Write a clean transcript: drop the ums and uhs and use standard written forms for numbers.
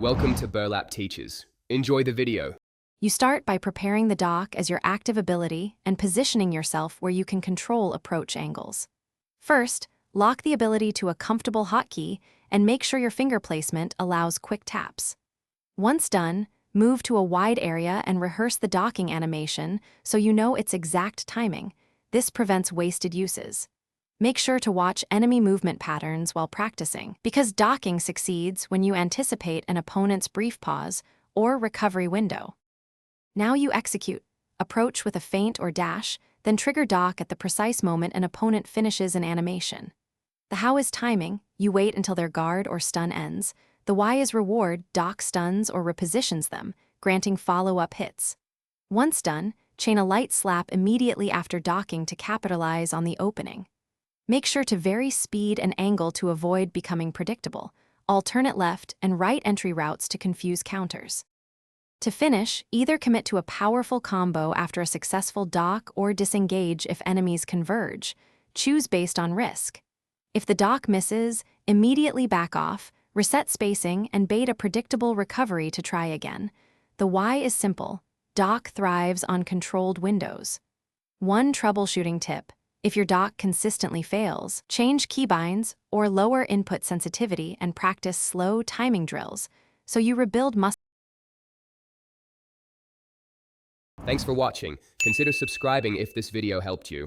Welcome to Burlap Teachers. Enjoy the video. You start by preparing the dock as your active ability and positioning yourself where you can control approach angles. First, lock the ability to a comfortable hotkey and make sure your finger placement allows quick taps. Once done, move to a wide area and rehearse the docking animation so you know its exact timing. This prevents wasted uses. Make sure to watch enemy movement patterns while practicing, because docking succeeds when you anticipate an opponent's brief pause or recovery window. Now you execute. Approach with a feint or dash, then trigger dock at the precise moment an opponent finishes an animation. The how is timing, you wait until their guard or stun ends. The why is reward, dock stuns or repositions them, granting follow-up hits. Once done, chain a light slap immediately after docking to capitalize on the opening. Make sure to vary speed and angle to avoid becoming predictable. Alternate left and right entry routes to confuse counters. To finish, either commit to a powerful combo after a successful dock or disengage if enemies converge. Choose based on risk. If the dock misses, immediately back off, reset spacing, and bait a predictable recovery to try again. The why is simple. Dock thrives on controlled windows. One troubleshooting tip: if your dock consistently fails, change keybinds or lower input sensitivity and practice slow timing drills so you rebuild muscle. Thanks for watching. Consider subscribing if this video helped you.